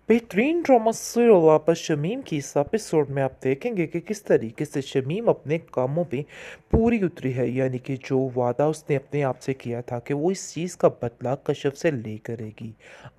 बेहतरीन drama serial वापस शमीम की इस एपिसोड में आप देखेंगे कि किस तरीके से शमीम अपने कामों पे पूरी उतरी है। यानी कि जो वादा उसने अपने आप से किया था कि वो इस चीज़ का बदला कश्यप से ले करेगी,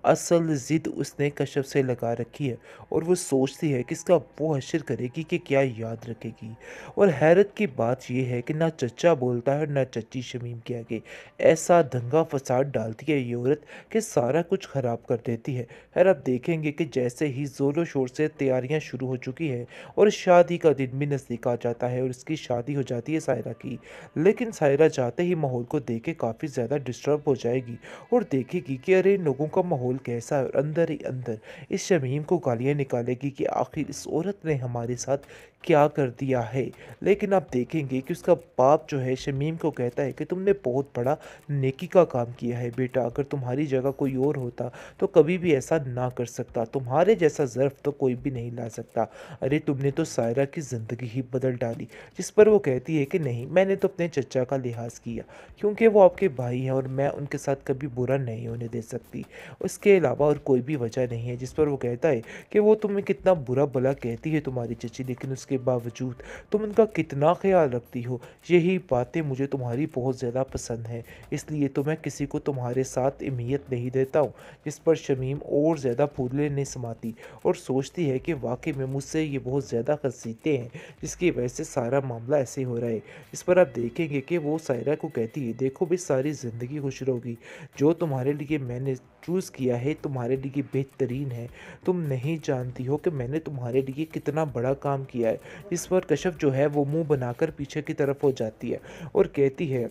असल ज़िद उसने कश्यप से लगा रखी है। और वो सोचती है कि इसका वो हश्र करेगी कि क्या याद रखेगी। और हैरत की बात यह है कि ना चचा बोलता है ना चची शमीम के आगे। ऐसा दंगा फसाद डालती है ये औरत कि सारा कुछ ख़राब कर देती है। खैर आप देखेंगे कि जैसे ही ज़ोरों शोर से तैयारियां शुरू हो चुकी हैं और शादी का दिन भी नज़दीक आ जाता है और इसकी शादी हो जाती है सायरा की। लेकिन सायरा जाते ही माहौल को देख के काफ़ी ज़्यादा डिस्टर्ब हो जाएगी और देखेगी कि अरे इन लोगों का माहौल कैसा है, और अंदर ही अंदर इस शमीम को गालियाँ निकालेगी कि आखिर इस औरत ने हमारे साथ क्या कर दिया है। लेकिन आप देखेंगे कि उसका बाप जो है शमीम को कहता है कि तुमने बहुत बड़ा नेकी का काम किया है बेटा, अगर तुम्हारी जगह कोई और होता तो कभी भी ऐसा ना कर सकता, तुम्हारे जैसा ज़र्फ तो कोई भी नहीं ला सकता। अरे तुमने तो सायरा की ज़िंदगी ही बदल डाली। जिस पर वो कहती है कि नहीं, मैंने तो अपने चचा का लिहाज किया क्योंकि वो आपके भाई हैं और मैं उनके साथ कभी बुरा नहीं होने दे सकती। उसके अलावा और कोई भी वजह नहीं है। जिस पर वो कहता है कि वो तुम्हें कितना बुरा भला कहती है तुम्हारी चची, लेकिन उसके बावजूद तुम उनका कितना ख्याल रखती हो। यही बातें मुझे तुम्हारी बहुत ज़्यादा पसंद हैं, इसलिए तो मैं किसी को तुम्हारे साथ अहमियत नहीं देता हूँ। जिस पर शमीम और ज़्यादा फूले नहीं समाती और सोचती है कि वाकई में मुझसे ये बहुत ज़्यादा खसीते हैं जिसकी वजह से सारा मामला ऐसे हो रहा है। इस पर आप देखेंगे कि वो सायरा को कहती है देखो भी सारी ज़िंदगी खुश रहोगी, जो तुम्हारे लिए मैंने चूज़ किया है तुम्हारे लिए बेहतरीन है। तुम नहीं जानती हो कि मैंने तुम्हारे लिए कितना बड़ा काम किया है। इस पर कश्यप जो है वो मुंह बनाकर पीछे की तरफ हो जाती है और कहती है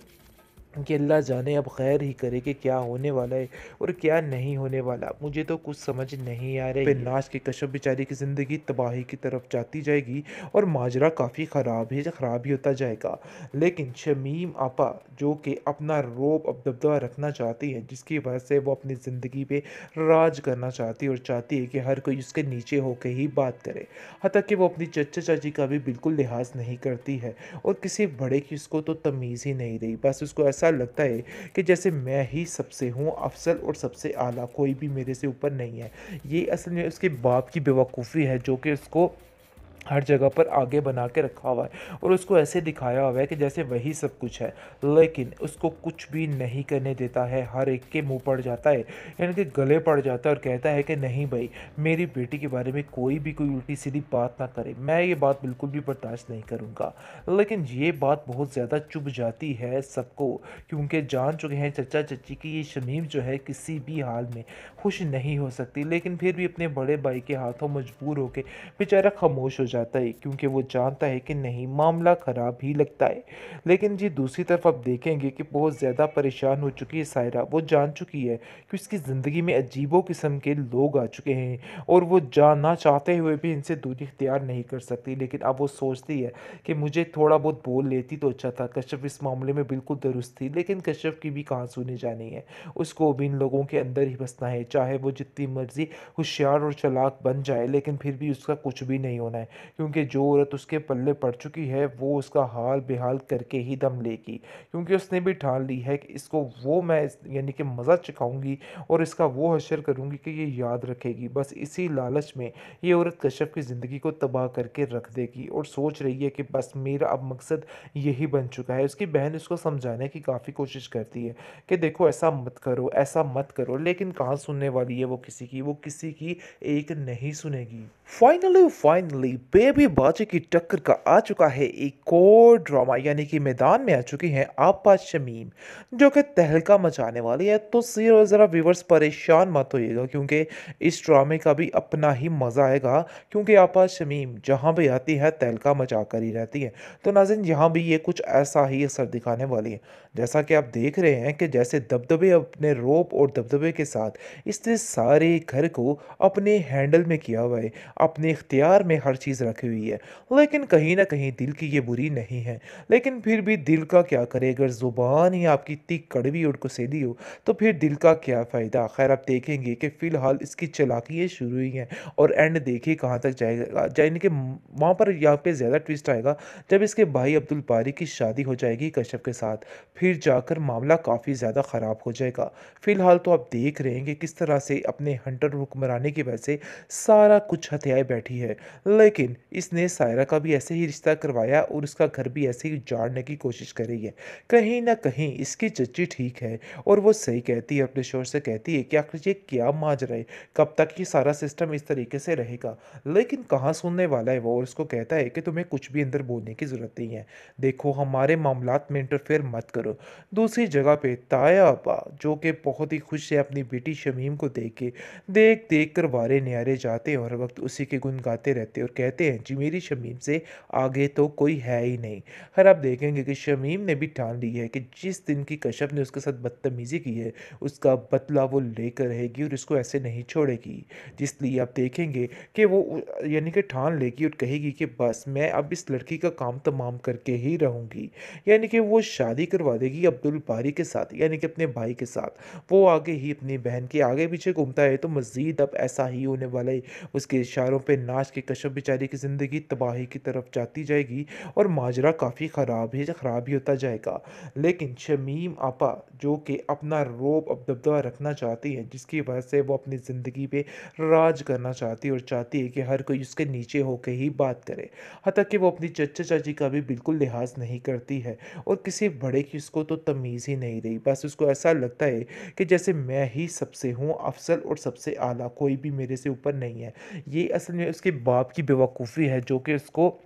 कि अल्लाह जाने अब खैर ही करे कि क्या होने वाला है और क्या नहीं होने वाला, मुझे तो कुछ समझ नहीं आ रही है। नाच के कश्यप बेचारी की ज़िंदगी तबाही की तरफ जाती जाएगी और माजरा काफ़ी ख़राब ही होता जाएगा। लेकिन शमीम आपा जो कि अपना रोब अब दबदबा रखना चाहती है, जिसकी वजह से वो अपनी ज़िंदगी पे राज करना चाहती है और चाहती है कि हर कोई उसके नीचे होकर ही बात करे। हत्ता कि वो अपनी चचा चाची का भी बिल्कुल लिहाज नहीं करती है और किसी बड़े की उसको तो तमीज़ ही नहीं रही। बस उसको ऐसा लगता है कि जैसे मैं ही सबसे हूँ अफसल और सबसे आला, कोई भी मेरे से ऊपर नहीं है। ये असल में उसके बाप की बेवकूफ़ी है जो कि उसको हर जगह पर आगे बना के रखा हुआ है और उसको ऐसे दिखाया हुआ है कि जैसे वही सब कुछ है, लेकिन उसको कुछ भी नहीं करने देता है। हर एक के मुंह पड़ जाता है, यानी कि गले पड़ जाता है और कहता है कि नहीं भाई, मेरी बेटी के बारे में कोई भी कोई उल्टी सीधी बात ना करे, मैं ये बात बिल्कुल भी बर्दाश्त नहीं करूँगा। लेकिन ये बात बहुत ज़्यादा चुभ जाती है सबको, क्योंकि जान चुके हैं चचा चची की ये शमीम जो है किसी भी हाल में खुश नहीं हो सकती। लेकिन फिर भी अपने बड़े भाई के हाथों मजबूर होकर बेचारा खामोश हो जाता है, क्योंकि वो जानता है कि नहीं, मामला ख़राब ही लगता है। लेकिन जी दूसरी तरफ आप देखेंगे कि बहुत ज़्यादा परेशान हो चुकी है सायरा। वो जान चुकी है कि उसकी ज़िंदगी में अजीबो किस्म के लोग आ चुके हैं और वो जानना चाहते हुए भी इनसे दूरी इख्तियार नहीं कर सकती। लेकिन अब वो सोचती है कि मुझे थोड़ा बहुत बोल लेती तो अच्छा था। कश्यप इस मामले में बिल्कुल दुरुस्त थी, लेकिन कश्यप की भी कहाँ सुनी जानी है। उसको भी इन लोगों के अंदर ही बसना है, चाहे वो जितनी मर्जी होशियार और चालाक बन जाए, लेकिन फिर भी उसका कुछ भी नहीं होना है। क्योंकि जो औरत उसके पल्ले पड़ चुकी है वो उसका हाल बेहाल करके ही दम लेगी, क्योंकि उसने भी ठान ली है कि इसको वो मैं यानी कि मज़ा चखाऊंगी और इसका वो हश्र करूंगी कि ये याद रखेगी। बस इसी लालच में ये औरत कश्यप की ज़िंदगी को तबाह करके रख देगी और सोच रही है कि बस मेरा अब मकसद यही बन चुका है। उसकी बहन उसको समझाने की काफ़ी कोशिश करती है कि देखो ऐसा मत करो, ऐसा मत करो, लेकिन कहाँ सुनने वाली है वो किसी की एक नहीं सुनेगी। फाइनली बेबी बाजी की टक्कर का आ चुका है एक और ड्रामा, यानी कि मैदान में आ चुकी हैं आपा शमीम, जो कि तहलका मचाने वाली है। तो ज़रा व्यूवर्स परेशान मत होइएगा, क्योंकि इस ड्रामे का भी अपना ही मज़ा आएगा, क्योंकि आपा शमीम जहाँ भी आती है तहलका मचा कर ही रहती है। तो नाज़रीन यहाँ भी ये कुछ ऐसा ही असर दिखाने वाली है। जैसा कि आप देख रहे हैं कि जैसे दबदबे अपने रोब और दबदबे के साथ इसने सारे घर को अपने हैंडल में किया हुआ है, अपने इख्तियार में हर चीज़ चीज़ रखी हुई है। लेकिन कहीं न कहीं दिल की ये बुरी नहीं है। लेकिन फिर भी दिल का क्या करे, अगर ज़ुबान ही आपकी इतनी कड़वी और गुस्सैली हो, तो फिर दिल का क्या फ़ायदा? ख़ैर आप देखेंगे कि फ़िलहाल इसकी चालाकियाँ शुरू हुई हैं और एंड देखिए कहाँ तक जाएगा। यानी कि वहाँ पर यहाँ पे ज़्यादा ट्विस्ट आएगा जब इसके भाई अब्दुल बारी की शादी हो जाएगी कश्यप के साथ, फिर जाकर मामला काफ़ी ज़्यादा ख़राब हो जाएगा। फ़िलहाल तो आप देख रहे हैं कि किस तरह से अपने हंटर हुक्मरानी की वजह से सारा कुछ हथियाए बैठी है। लेकिन इसने सायरा का भी ऐसे ही रिश्ता करवाया और उसका घर भी ऐसे ही उजाड़ने की कोशिश करी है। कहीं न कहीं इसकी चच्ची ठीक है और वो सही कहती है, अपने शोहर से कहती है कि आखिर ये क्या माजरा है? कब तक ये सारा सिस्टम इस तरीके से रहेगा? लेकिन कहाँ सुनने वाला है वो, और उसको कहता है कि तुम्हें कुछ भी अंदर बोलने की ज़रूरत नहीं है। देखो हमारे मामलात में इंटरफेयर मत करो। दूसरी जगह पे ताया आपा जो कि बहुत ही खुश है अपनी बेटी शमीम को देख के, देख-देख कर वारे न्यारे जाते हैं और हर वक़्त उसी के गुण गाते रहते हैं और कहते हैं जी मेरी शमीम से आगे तो कोई है ही नहीं। खैर आप देखेंगे कि शमीम ने भी ठान ली है कि जिस दिन की कश्यप ने उसके साथ बदतमीज़ी की है, उसका बदला वो लेकर रहेगी और इसको ऐसे नहीं छोड़ेगी। जिसलिए आप देखेंगे कि वो यानी कि ठान लेगी और कहेगी कि बस मैं अब इस लड़की का काम तमाम करके ही रहूँगी। यानी कि वो शादी करवा देगी अब्दुल बारी के साथ, यानी कि अपने भाई के साथ। वो आगे ही अपनी बहन के आगे-पीछे घूमता है तो मज़ीद अब ऐसा ही होने वाला है। उसके इशारों पे नाच के कश्यप बेचारी की ज़िंदगी तबाही की तरफ जाती जाएगी और माजरा काफ़ी ख़राब ही होता जाएगा। लेकिन शमीम आपा जो कि अपना रौब अब दबदबा रखना चाहती हैं, जिसकी वजह से वो अपनी ज़िंदगी पे राज करना चाहती है और चाहती है कि हर कोई उसके नीचे होके ही बात करे। हत्ता कि वो अपनी चचा-चाची का भी बिल्कुल लिहाज़ नहीं करती है और किसी बड़े की उसको तो तमीज़ ही नहीं रही। बस उसको ऐसा लगता है कि जैसे मैं ही सबसे हूँ अफ़ज़ल और सबसे आला, कोई भी मेरे से ऊपर नहीं है। ये असल में उसके बाप की बेवकूफ़ी है जो कि उसको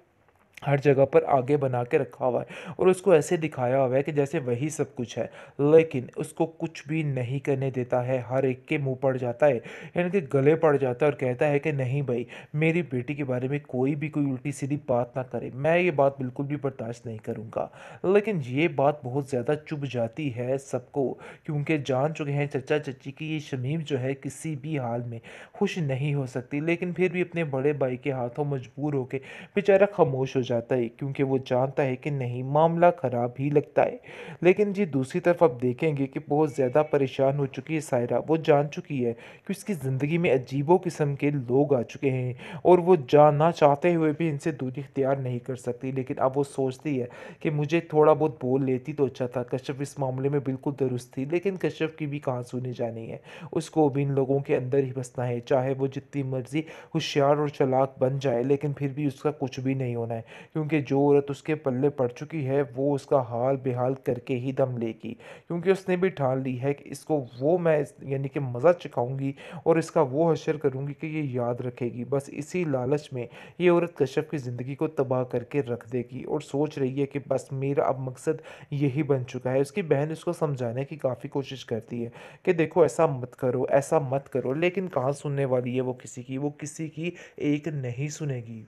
हर जगह पर आगे बना के रखा हुआ है और उसको ऐसे दिखाया हुआ है कि जैसे वही सब कुछ है। लेकिन उसको कुछ भी नहीं करने देता है, हर एक के मुँह पड़ जाता है, यानी कि गले पड़ जाता है और कहता है कि नहीं भई, मेरी बेटी के बारे में कोई भी कोई उल्टी-सीधी बात ना करे। मैं ये बात बिल्कुल भी बर्दाश्त नहीं करूँगा। लेकिन ये बात बहुत ज़्यादा चुभ जाती है सबको, क्योंकि जान चुके हैं चाचा-चाची कि ये शमीम जो है किसी भी हाल में खुश नहीं हो सकती। लेकिन फिर भी अपने बड़े भाई के हाथों मजबूर होके बेचारा खामोश हो जाता है, क्योंकि वो जानता है कि नहीं मामला ख़राब ही लगता है। लेकिन जी दूसरी तरफ आप देखेंगे कि बहुत ज़्यादा परेशान हो चुकी है सायरा। वो जान चुकी है कि उसकी ज़िंदगी में अजीबो किस्म के लोग आ चुके हैं और वो जानना चाहते हुए भी इनसे दूरी इख्तियार नहीं कर सकती। लेकिन अब वो सोचती है कि मुझे थोड़ा बहुत बोल लेती तो अच्छा था। कश्यप इस मामले में बिल्कुल दुरुस्त थी, लेकिन कश्यप की भी कहाँ सुनी जानी है। उसको भी इन लोगों के अंदर ही बसना है, चाहे वो जितनी मर्ज़ी होशियार और चालाक बन जाए, लेकिन फिर भी उसका कुछ भी नहीं होना है, क्योंकि जो औरत उसके पल्ले पड़ चुकी है वो उसका हाल बेहाल करके ही दम लेगी, क्योंकि उसने भी ठान ली है कि इसको वो मैं यानी कि मज़ा चखाऊंगी और इसका वो हशर करूंगी कि ये याद रखेगी। बस इसी लालच में ये औरत कश्यप की ज़िंदगी को तबाह करके रख देगी और सोच रही है कि बस मेरा अब मकसद यही बन चुका है। उसकी बहन उसको समझाने की काफ़ी कोशिश करती है कि देखो ऐसा मत करो, ऐसा मत करो, लेकिन कहाँ सुनने वाली है वो किसी की एक नहीं सुनेगी।